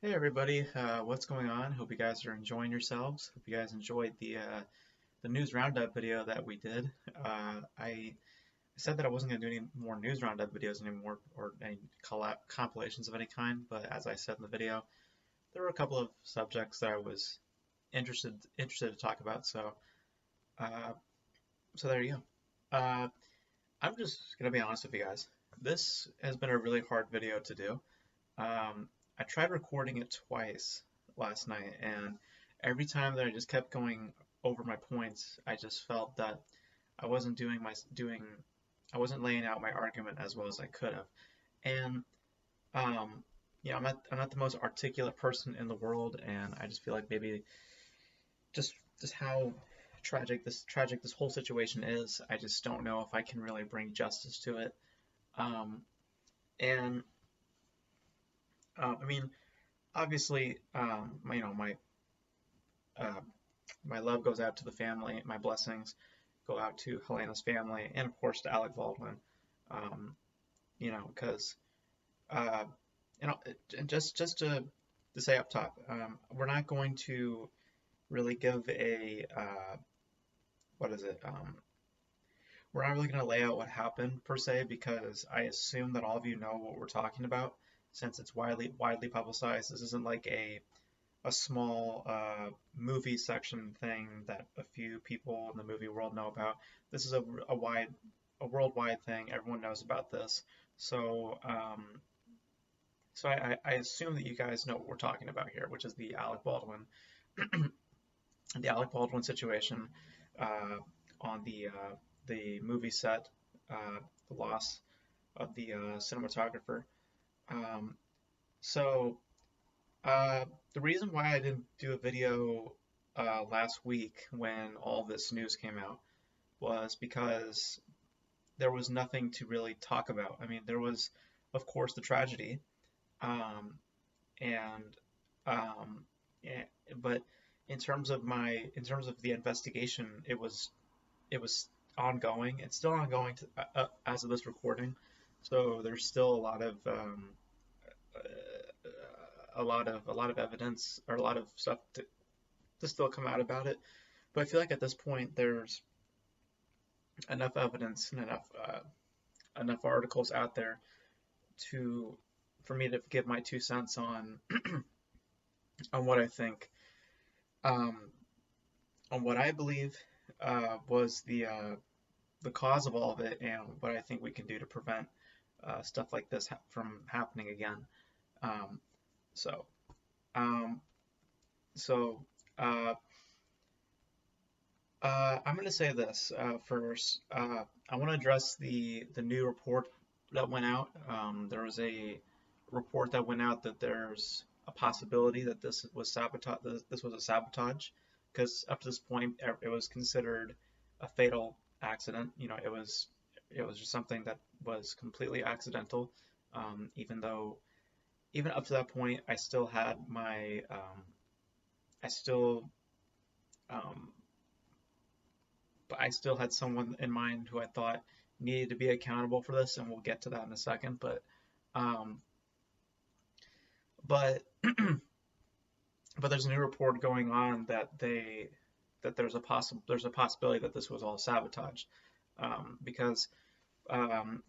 Hey everybody, what's going on? Hope you guys are enjoying yourselves. Hope you guys enjoyed the news roundup video that we did. I said that I wasn't going to do any more news roundup videos anymore or any compilations of any kind, but as I said in the video, there were a couple of subjects that I was interested to talk about. Uh, so there you go. I'm just going to be honest with you guys. This has been a really hard video to do. I tried recording it twice last night, and every time that I just kept going over my points, I just felt that I wasn't I wasn't laying out my argument as well as I could have. And um, I'm not the most articulate person in the world, and I just feel like maybe just just how tragic this whole situation is. I just don't know if I can really bring justice to it. Um, and I mean, obviously, uh, my love goes out to the family. My blessings go out to Halyna's family, and of course to Alec Baldwin. Um, because uh, and just to say up top, we're not going to really give a what is it? We're not really going to lay out what happened per se because I assume that all of you know what we're talking about since it's widely publicized. This isn't like a small movie section thing that a few people in the movie world know about. This is a worldwide thing. Everyone knows about this. So I assume that you guys know what we're talking about here, which is the Alec Baldwin situation uh, on the movie set, the loss of the cinematographer. Um, so the reason why I didn't do a video last week when all this news came out was because there was nothing to really talk about. I mean, there was, of course, the tragedy, um, and yeah, but in terms of the investigation, it was ongoing. It's still ongoing as of this recording. So there's still a lot of evidence or a lot of stuff to still come out about it. But I feel like at this point there's enough evidence and enough articles out there to for me to give my 2 cents on what I think, um, on what I believe was the cause of all of it, and what I think we can do to prevent stuff like this from happening again. Um, so, um, so uh, I'm going to say this first. I want to address the new report that went out. There was a report that went out that there's a possibility that this was sabotage. This was a sabotage, because up to this point it was considered a fatal accident. It was just something that was completely accidental. Even though even up to that point, I still had my I still um, but I still had someone in mind who I thought needed to be accountable for this, and we'll get to that in a second. Um, but but there's a new report going on that there's a possibility that this was all sabotage, because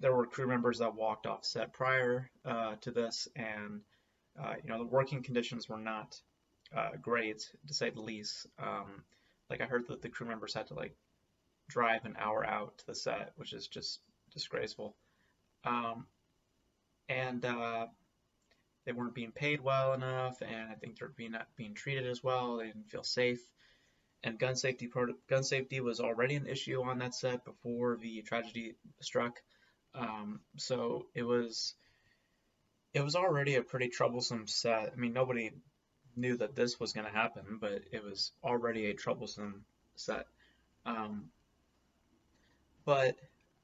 there were crew members that walked off set prior to this, and the working conditions were not great to say the least. Like, I heard that the crew members had to like drive an hour out to the set, which is just disgraceful. Um, and They weren't being paid well enough, and I think they're not being treated as well. They didn't feel safe, and gun safety was already an issue on that set before the tragedy struck. So it was already a pretty troublesome set. I mean, nobody knew that this was going to happen, but it was already a troublesome set. Um, but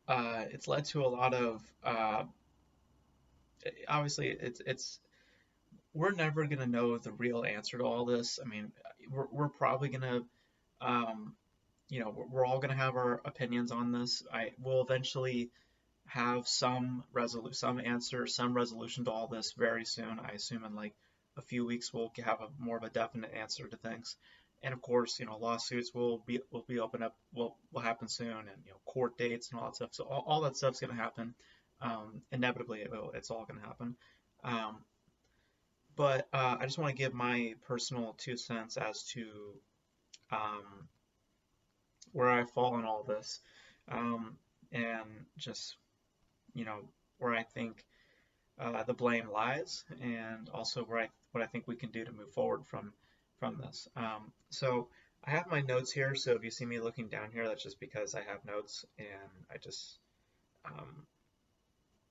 It's led to a lot of obviously it's we're never gonna know the real answer to all this. I mean, we're probably gonna um, we're all gonna have our opinions on this. I will eventually have some answer, some resolution to all this very soon. I assume in like a few weeks we'll have more of a definite answer to things. And of course, lawsuits will be open up will happen soon, and court dates and all that stuff. So all that stuff's gonna happen. Inevitably, it's all gonna happen. Um, but I just want to give my personal 2 cents as to um, where I fall in all this, and just where I think the blame lies, and also what I think we can do to move forward from this. So I have my notes here, so if you see me looking down here, that's just because I have notes, and um,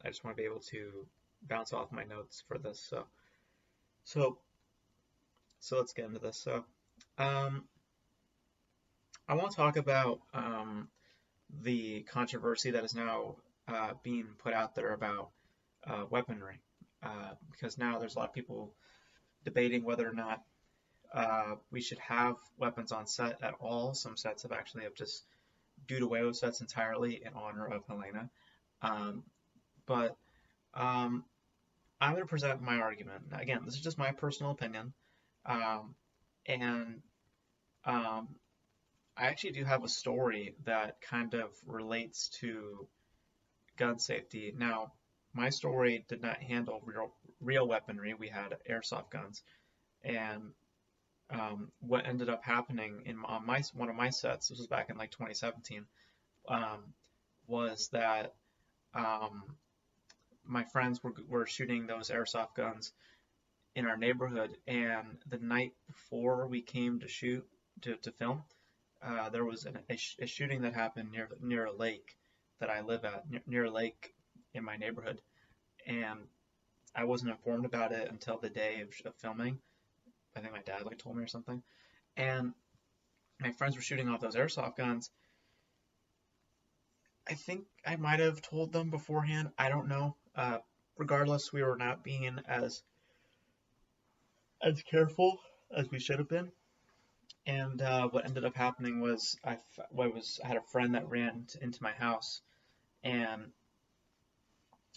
I just want to be able to bounce off my notes for this. So let's get into this. So um, I want to talk about the controversy that is now being put out there about weaponry, because now there's a lot of people debating whether or not we should have weapons on set at all. Some sets have just done away with sets entirely in honor of Halyna. But I'm going to present my argument. Again, this is just my personal opinion, and I actually do have a story that kind of relates to gun safety. Now, my story did not handle real weaponry. We had airsoft guns, and what ended up happening on one of my sets, this was back in like 2017, was that my friends were shooting those airsoft guns in our neighborhood, and the night before we came to film, there was a shooting that happened near a lake that I live at, near a lake in my neighborhood, and I wasn't informed about it until the day of filming. I think my dad told me or something, and my friends were shooting off those airsoft guns. I think I might have told them beforehand. I don't know. Regardless, we were not being as careful as we should have been. And what ended up happening was I had a friend that ran into my house, and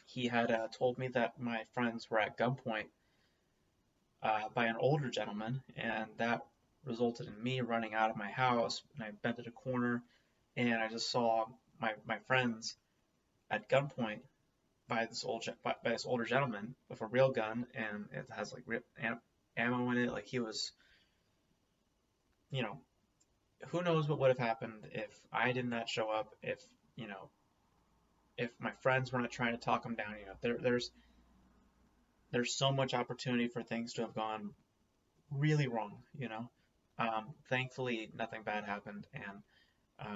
he had told me that my friends were at gunpoint by an older gentleman, and that resulted in me running out of my house. And I bent a corner, and I just saw my friends at gunpoint by this older gentleman with a real gun, and it has like real ammo in it. Like, he was, who knows what would have happened if I did not show up, if my friends were not trying to talk him down. There's so much opportunity for things to have gone really wrong. Thankfully nothing bad happened, and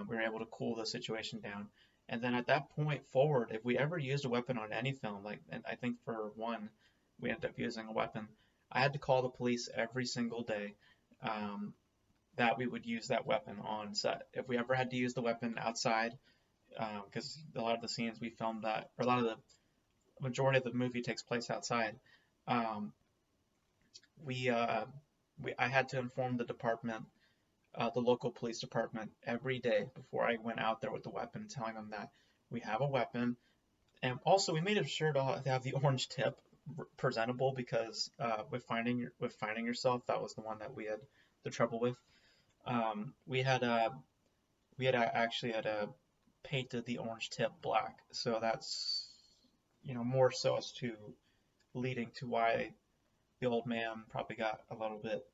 we were able to cool the situation down. And then at that point forward, if we ever used a weapon on any film, and I think for one, we ended up using a weapon, I had to call the police every single day that we would use that weapon on set. If we ever had to use the weapon outside, because a lot of the scenes we filmed or a lot of the majority of the movie takes place outside, I had to inform the department, the local police department, every day before I went out there with the weapon, telling them that we have a weapon. And also, we made sure to have the orange tip presentable, because with finding yourself, that was the one that we had the trouble with. We had actually painted the orange tip black, so that's more so as to leading to why the old man probably got a little bit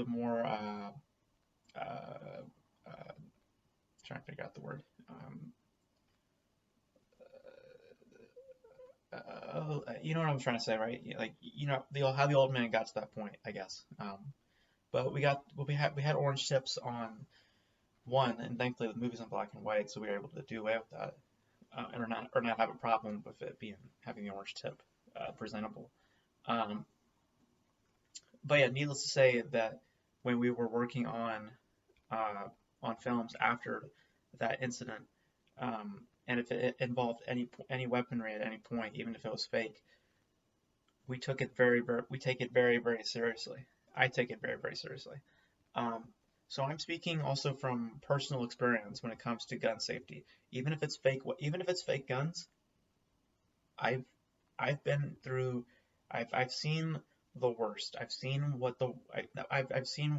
more trying to figure out the word. You know what I'm trying to say, right? Like, how the old man got to that point, I guess. But we had orange tips on one, and thankfully the movie's in black and white, so we were able to do away with that, or not have a problem with it having the orange tip presentable. But yeah, needless to say that when we were working on films after that incident, and if it involved any weaponry at any point, even if it was fake, we take it very, very seriously. I take it very, very seriously. So I'm speaking also from personal experience when it comes to gun safety. Even if it's fake guns, I've I've been through, I've seen the worst. I've seen I've seen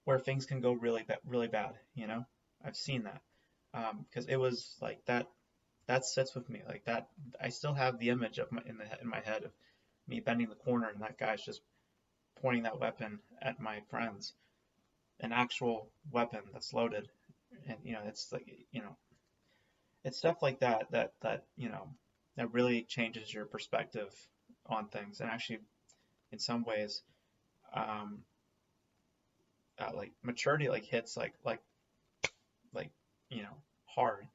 where things can go really bad. I've seen that, because it was like that. That sits with me like that. I still have the image of in my head of me bending the corner and that guy's just pointing that weapon at my friends, an actual weapon that's loaded, and it's like it's stuff like that that really changes your perspective on things, and actually in some ways, um, like maturity like hits like hard,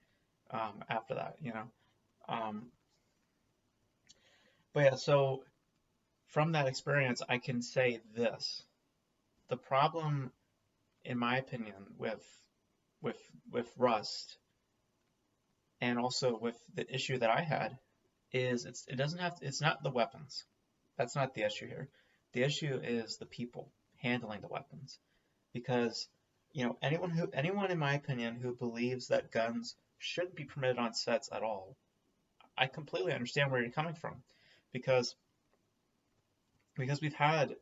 after that. Um, but yeah, so from that experience, I can say this: the problem, in my opinion, with with Rust, and also with the issue that I had, is it's not the weapons. That's not the issue here. The issue is the people handling the weapons. Because anyone in my opinion who believes that guns shouldn't be permitted on sets at all, I completely understand where you're coming from, because we've had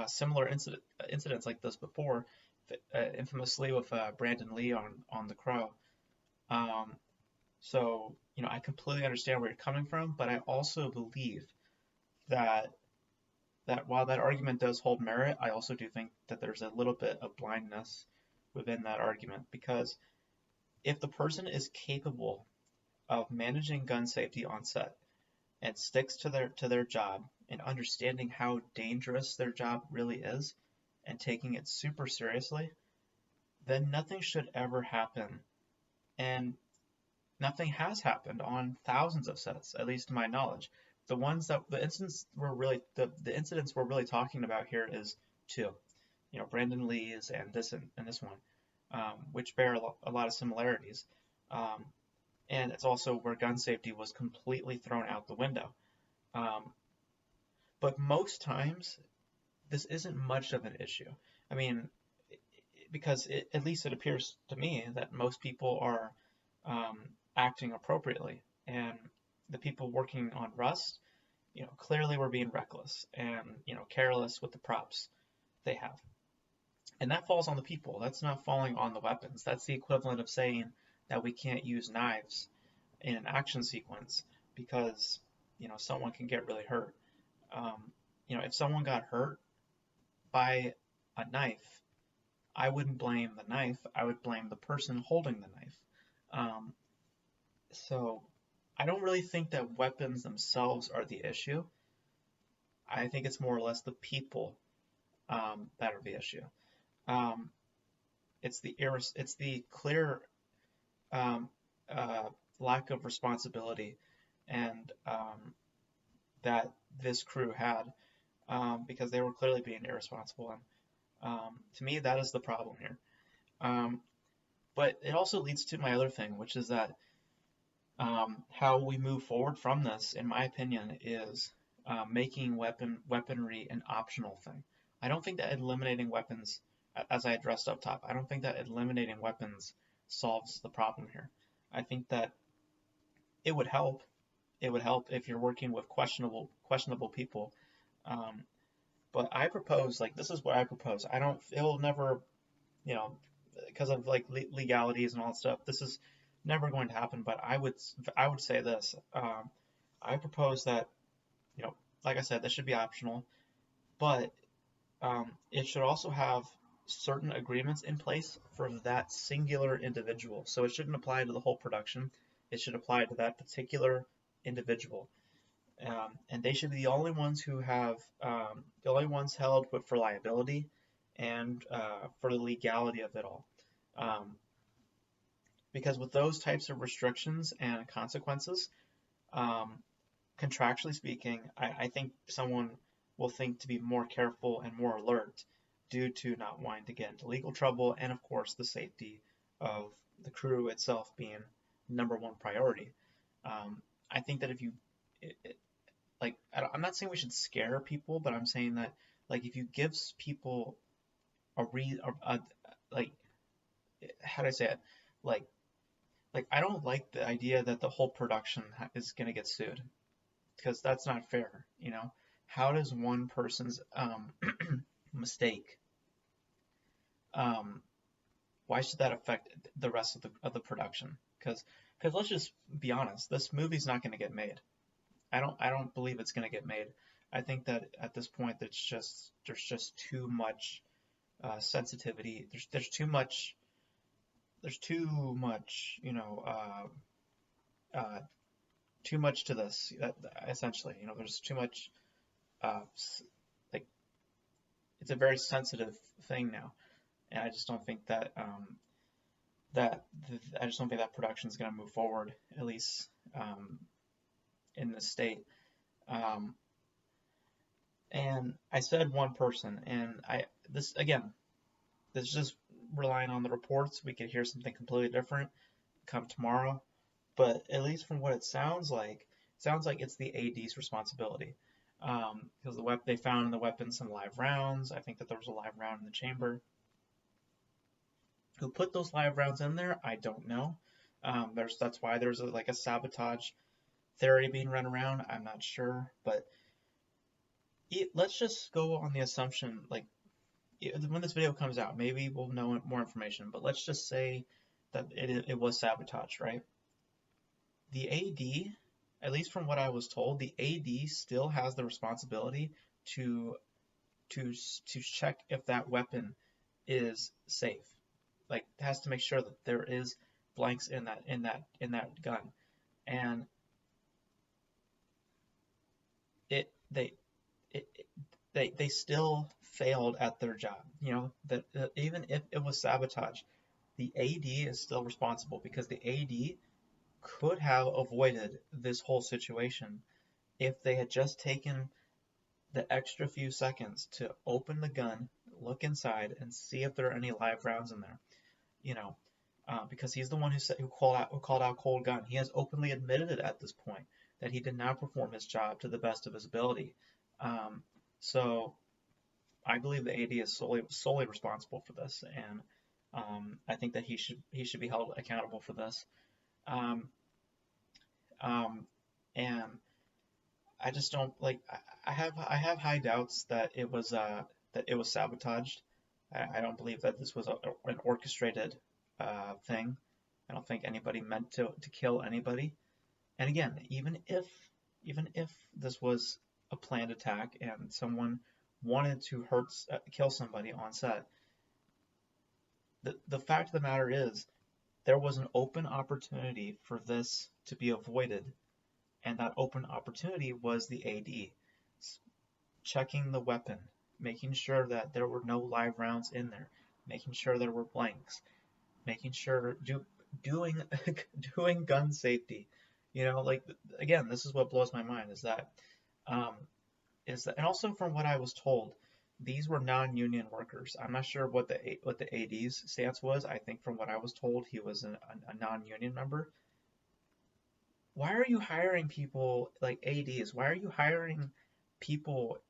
similar incidents like this before, infamously with Brandon Lee on The Crow. Um, so I completely understand where you're coming from, but I also believe that while that argument does hold merit, I also do think that there's a little bit of blindness within that argument, because if the person is capable of managing gun safety on set and sticks to their job and understanding how dangerous their job really is and taking it super seriously, then nothing should ever happen. And nothing has happened on thousands of sets, at least to my knowledge. The incidents we're really talking about here is two, Brandon Lee's and this one, which bear a lot of similarities. Um, and it's also where gun safety was completely thrown out the window. Um, but most times, this isn't much of an issue. I mean, because at least it appears to me that most people are um, acting appropriately, and the people working on Rust, clearly were being reckless and careless with the props they have, and that falls on the people. That's not falling on the weapons. That's the equivalent of saying that we can't use knives in an action sequence because someone can get really hurt. If someone got hurt by a knife, I wouldn't blame the knife. I would blame the person holding the knife. Um, so I don't really think that weapons themselves are the issue. I think it's more or less the people, that are the issue. Um, it's the clear, um, uh, lack of responsibility and that this crew had, because they were clearly being irresponsible. And to me, that is the problem here. Um, but it also leads to my other thing, which is that how we move forward from this, in my opinion, is making weaponry an optional thing. I don't think that eliminating weapons, as I addressed up top, I don't think that eliminating weapons solves the problem here. I think that it would help. It would help if you're working with questionable people. Um, but I propose, like, this is what I propose. I don't. It'll never, you know, because of like legalities and all that stuff. This is never going to happen. But I would say this. I propose that, you know, like I said, this should be optional, but it should also have certain agreements in place for that singular individual. So it shouldn't apply to the whole production. It should apply to that particular individual. And they should be the only ones who have, the only ones held for liability and for the legality of it all. Um, because with those types of restrictions and consequences, um, contractually speaking, I think someone will think to be more careful and more alert due to not wanting to get into legal trouble, and of course the safety of the crew itself being number one priority. I think that if you, like, I'm not saying we should scare people, but I'm saying that, like, if you give people a like, how do I say it? Like, like I don't like the idea that the whole production is gonna get sued because that's not fair. How does one person's mistake, um, why should that affect the rest of the production? Because let's just be honest, this movie's not going to get made. I don't believe it's going to get made. I think that at this point, there's just too much sensitivity. There's too much uh, too much to this. Essentially, there's too much uh, like it's a very sensitive thing now, and I just don't think that that I just don't think that production is going to move forward, at least in this state. Um, and I said one person, and this again, this is just relying on the reports. We could hear something completely different come tomorrow, but at least from what it sounds like it's the AD's responsibility. Because they found in the weapon some live rounds. I think that there was a live round in the chamber. Who put those live rounds in there? I don't know. That's why there's like a sabotage theory being run around. I'm not sure, but let's just go on the assumption like when this video comes out, maybe we'll know more information. But let's just say that it was sabotage, right? The AD, at least from what I was told, the AD still has the responsibility to check if that weapon is safe. Like has to make sure that there is blanks in that gun, and it they it, they still failed at their job. That even if it was sabotage, the AD is still responsible because the AD could have avoided this whole situation if they had just taken the extra few seconds to open the gun, look inside, and see if there are any live rounds in there. You know, because he's the one who called out cold gun. He has openly admitted it at this point that he did not perform his job to the best of his ability. So I believe the AD is solely responsible for this, and I think that he should be held accountable for this. Um, um, and I just don't like. I have high doubts that it was sabotaged. I don't believe that this was an orchestrated thing. I don't think anybody meant to kill anybody. And again, even if this was a planned attack and someone wanted to kill somebody on set, the fact of the matter is there was an open opportunity for this to be avoided, and that open opportunity was the AD checking the weapon, making sure that there were no live rounds in there, making sure there were blanks, making sure doing doing gun safety. Like again, this is what blows my mind um, is that, and also from what I was told, these were non-union workers. I'm not sure what the AD's stance was. I think from what I was told, he was a non-union member. Why are you hiring people like ADs? Why are you hiring people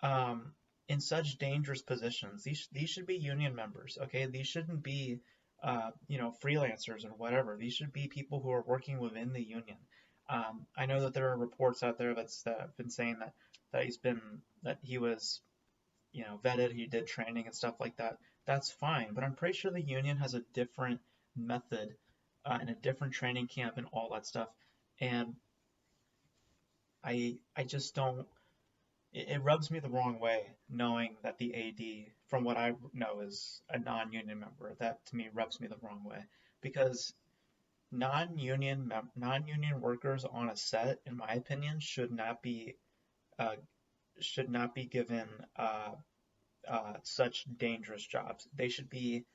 um, in such dangerous positions? These should be union members, okay? These shouldn't be freelancers or whatever. These should be people who are working within the union. I know that there are reports out there that have been saying that he was vetted, he did training and stuff like that. That's fine, but I'm pretty sure the union has a different method and a different training camp and all that stuff. And I just don't. It rubs me the wrong way knowing that the AD, from what I know, is a non-union member. That to me rubs me the wrong way because non-union workers on a set, in my opinion, uh, should not be given such dangerous jobs. They should be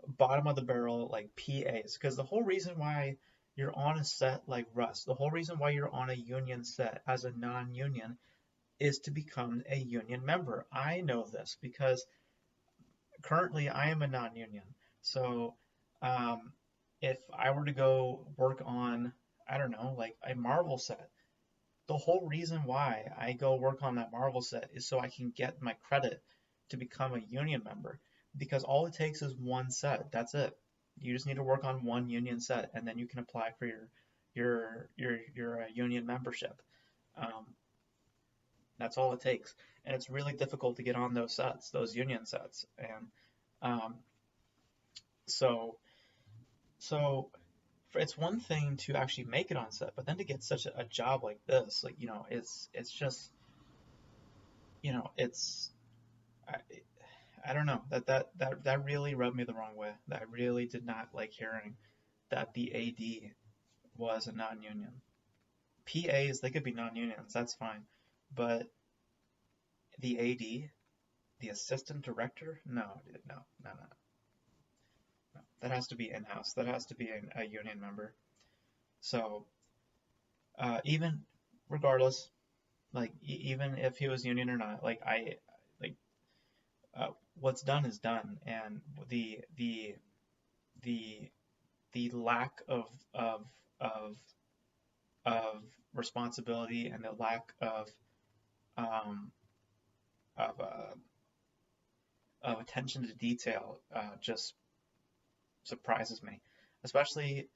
bottom of the barrel like PAs, because the whole reason why you're on a set like Rust, the whole reason why you're on a union set as a non-union is to become a union member. I know this because currently I am a non-union. So um, if I were to go work on, I don't know, like a Marvel set, the whole reason why I go work on that Marvel set is so I can get my credit to become a union member. Because all it takes is one set. That's it. You just need to work on one union set, and then you can apply for your union membership. Um, that's all it takes, and it's really difficult to get on those sets, those union sets, and um, so so it's one thing to actually make it on set, but then to get such a job like this, like it's just it's I, I don't know that really rubbed me the wrong way. That I really did not like hearing that the AD was a non-union. PAs, they could be non-unions, that's fine, but the AD, the assistant director, no, dude, no, no, no, no. That has to be in-house. That has to be a union member. So even regardless, like even if he was union or not, like what's done is done, and the the lack of of responsibility and the lack um, of of attention to detail just surprises me, especially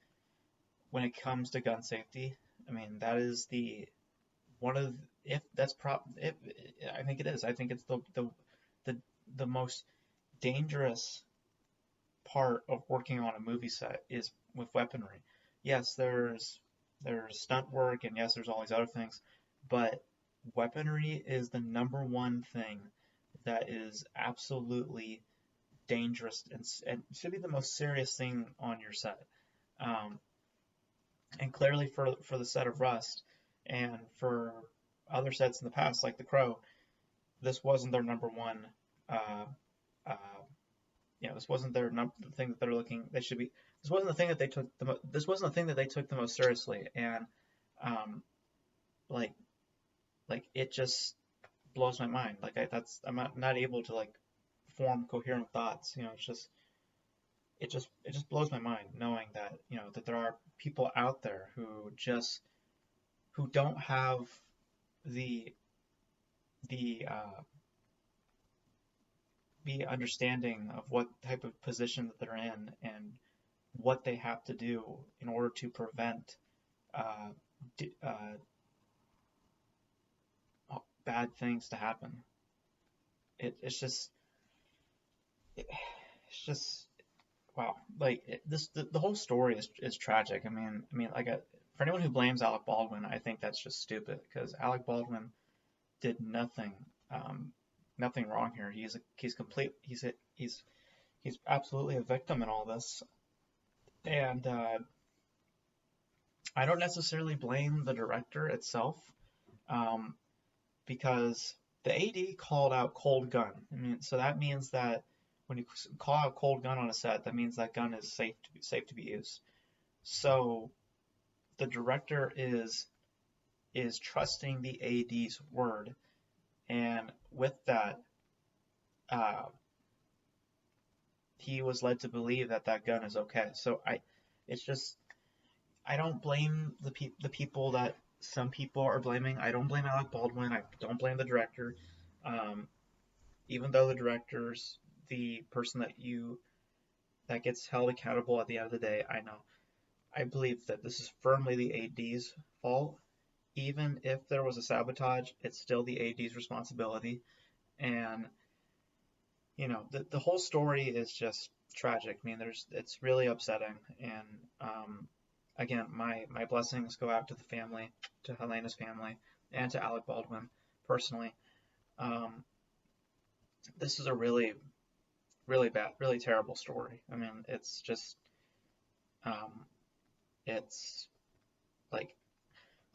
when it comes to gun safety. I mean, that is the one of if that's if I think it is. I think it's the the most dangerous part of working on a movie set is with weaponry. Yes, there's stunt work, and yes, there's all these other things, but weaponry is the number one thing that is absolutely dangerous and should be the most serious thing on your set. Um, and clearly for the set of Rust and for other sets in the past, like The Crow, this wasn't their number one. Uh, uh, this wasn't their the thing that they're looking. They should be. This wasn't the thing that they took this wasn't the thing that they took the most seriously. And um, like it just blows my mind. Like I'm not able to like form coherent thoughts. It just blows my mind knowing that that there are people out there who don't have the the the understanding of what type of position that they're in and what they have to do in order to prevent uh, uh, bad things to happen. It's just it's just wow. Like the whole story is tragic. For anyone who blames Alec Baldwin, I think that's just stupid because Alec Baldwin did nothing um, nothing wrong here. He's absolutely a victim in all this, and I don't necessarily blame the director itself, um, because the AD called out cold gun. I mean, so that means that when you call out cold gun on a set, that means that gun is safe to be used. So the director is trusting the AD's word, and with that, uh, he was led to believe that that gun is okay. So it's just I don't blame the people that some people are blaming. I don't blame Alec Baldwin. I don't blame the director. Um, Even though the director's the person that gets held accountable at the end of the day, I know. I believe that this is firmly the AD's fault. Even if there was a sabotage, it's still the AD's responsibility. And the whole story is just tragic. I mean, it's really upsetting. And again, my blessings go out to the family, to Halyna's family, and to Alec Baldwin personally. Um, this is a really, really bad, really terrible story. I mean, it's just, um, it's like,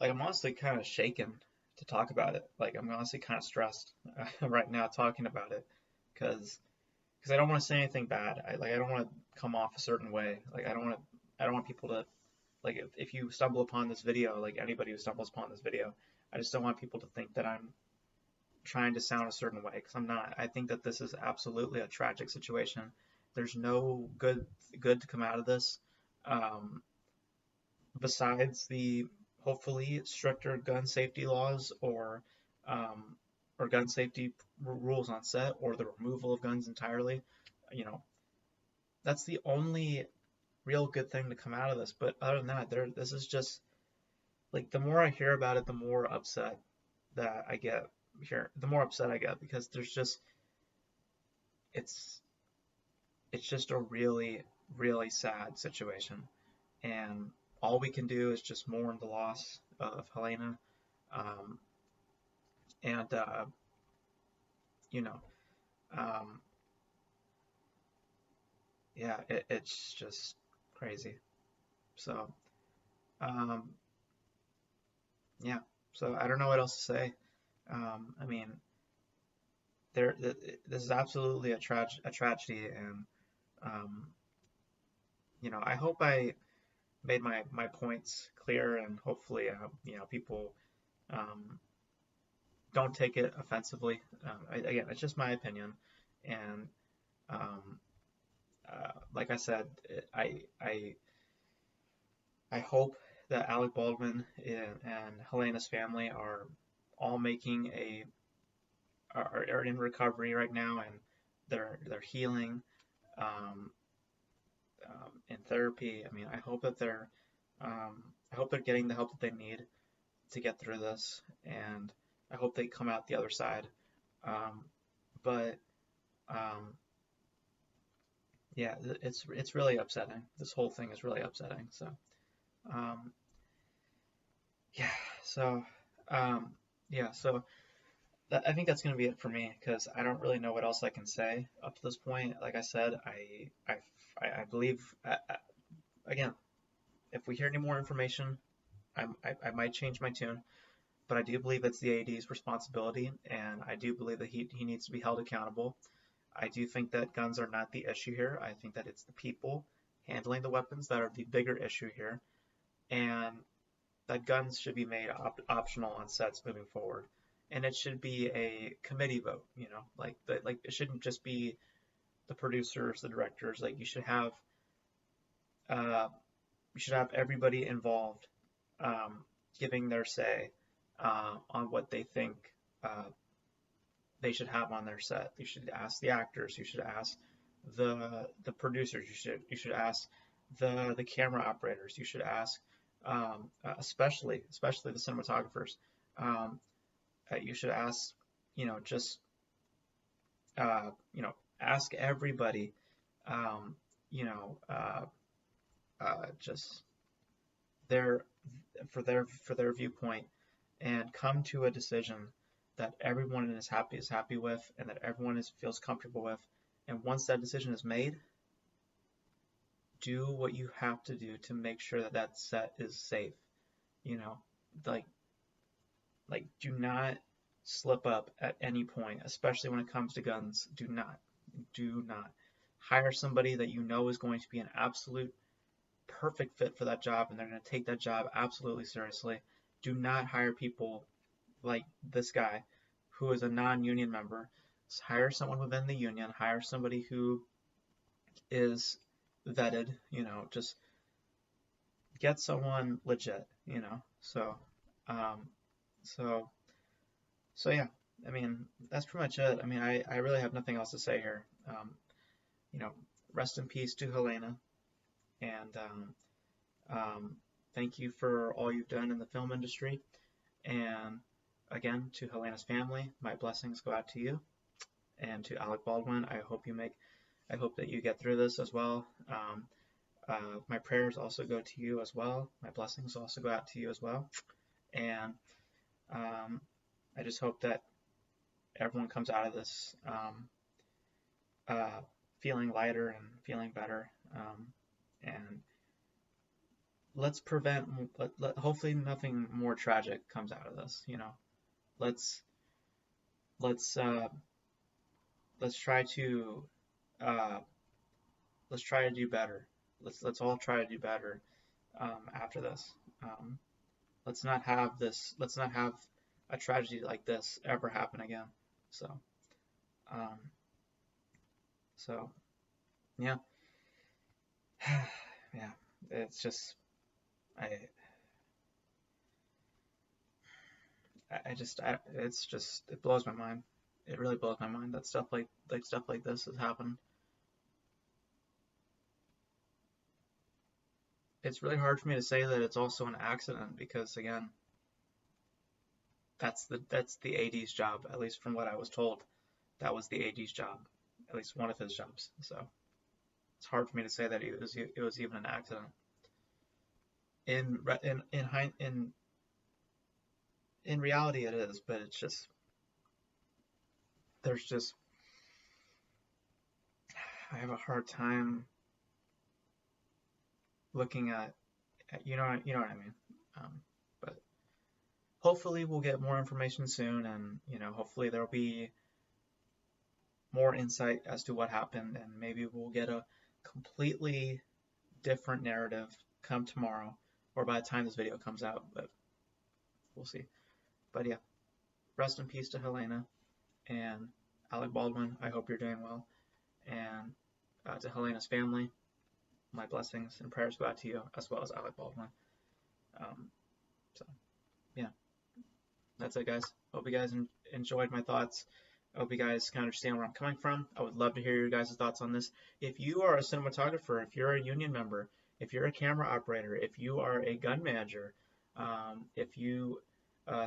I'm honestly kind of shaken to talk about it. Like, I'm honestly kind of stressed right now talking about it because I don't want to say anything bad. I don't want to come off a certain way. Like, I don't want people to, like, if you stumble upon this video, like anybody who stumbles upon this video, I just don't want people to think that I'm trying to sound a certain way because I'm not. I think that this is absolutely a tragic situation. There's no good to come out of this, um, besides the hopefully stricter gun safety laws um, or gun safety rules on set or the removal of guns entirely. You know, that's the only real good thing to come out of this. But other than that, this is just like, the more I hear about it, the more upset that I get here, the more upset I get, because there's just it's it's just a really, really sad situation, and all we can do is just mourn the loss of Halyna, um, and you know, um, yeah, it's just crazy. So, um, yeah, so I don't know what else to say. I mean, this is absolutely a tragedy, and um, I hope I made my points clear, and hopefully, people um, don't take it offensively. Again, it's just my opinion, and um, like I said, I hope that Alec Baldwin and Helena's family are all making are in recovery right now, and they're healing, um, in therapy. I mean, I hope they're getting the help that they need to get through this, and I hope they come out the other side. Um, but um, yeah, it's really upsetting. This whole thing is really upsetting. So um, yeah, so um, yeah, so I think that's going to be it for me, because I don't really know what else I can say up to this point. Like I said, I believe, again, if we hear any more information, I might change my tune, but I do believe it's the AD's responsibility, and I do believe that he needs to be held accountable. I do think that guns are not the issue here. I think that it's the people handling the weapons that are the bigger issue here, and that guns should be made optional on sets moving forward. And it should be a committee vote, like it shouldn't just be the producers, the directors. Like, uh, you should have everybody involved, giving their say on what they think uh, they should have on their set. You should ask the actors. You should ask the producers. You should ask the camera operators. You should ask, especially the cinematographers. Um, you should ask, just uh, you know ask everybody, um, you know just their for their viewpoint, and come to a decision that everyone is happy with, and that everyone feels comfortable with. And once that decision is made, do what you have to do to make sure that that set is safe. You know, like do not slip up at any point, especially when it comes to guns. Do not hire somebody that you know is going to be an absolute perfect fit for that job, and they're going to take that job absolutely seriously. Do not hire people like this guy, who is a non-union member. Just hire someone within the union. Hire somebody who is vetted. Just get someone legit. So, um, so, so yeah. I mean, that's pretty much it. I mean, I really have nothing else to say here. You know, rest in peace to Halyna, and thank you for all you've done in the film industry. And again, to Helena's family, my blessings go out to you, and to Alec Baldwin. I hope that you get through this as well. My prayers also go to you as well. My blessings also go out to you as well. And I just hope that everyone comes out of this feeling lighter and feeling better. And let's prevent, hopefully nothing more tragic comes out of this. Let's let's uh, let's try to uh, let's try to do better. Let's all try to do better after this. Let's not have a tragedy like this ever happen again. So um, so yeah. Yeah, it's just I it blows my mind. It really blows my mind that stuff like this has happened. it's really hard for me to say that it's also an accident because again, that's the AD's job, at least from what I was told. That was the AD's job, at least one of his jobs. So it's hard for me to say that it was even an accident. In reality, it is, but it's just there's just I have a hard time looking at you know what I mean. But hopefully we'll get more information soon, and hopefully there'll be more insight as to what happened, and maybe we'll get a completely different narrative come tomorrow or by the time this video comes out, but we'll see. But yeah, rest in peace to Halyna and Alec Baldwin. I hope you're doing well, and to Halyna's family, my blessings and prayers go out to you, as well as Alec Baldwin. So yeah, that's it, guys. Hope you guys enjoyed my thoughts. I hope you guys can understand where I'm coming from. I would love to hear your guys' thoughts on this. If you are a cinematographer, if you're a union member, if you're a camera operator, if you are a gun manager, if you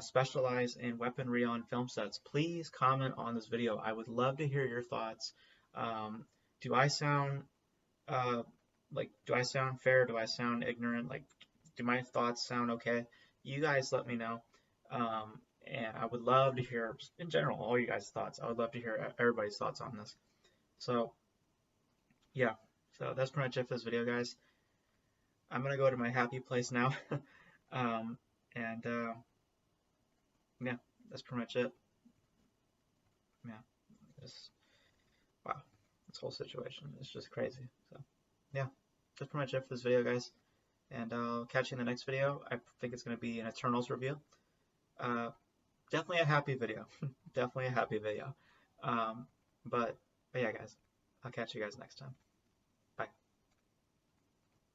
specialize in weaponry on film sets, please comment on this video. I would love to hear your thoughts. Do I sound do I sound fair? Do I sound ignorant? Like, do my thoughts sound okay? You guys let me know. And I would love to hear, in general, all you guys' thoughts. I would love to hear everybody's thoughts on this. So, yeah. So that's pretty much it for this video, guys. I'm going to go to my happy place now. Yeah, that's pretty much it. Yeah. Wow. This whole situation is just crazy. So, yeah. That's pretty much it for this video, guys. And I'll catch you in the next video. I think it's going to be an Eternals review. Definitely a happy video. Definitely a happy video. But yeah, guys, I'll catch you guys next time.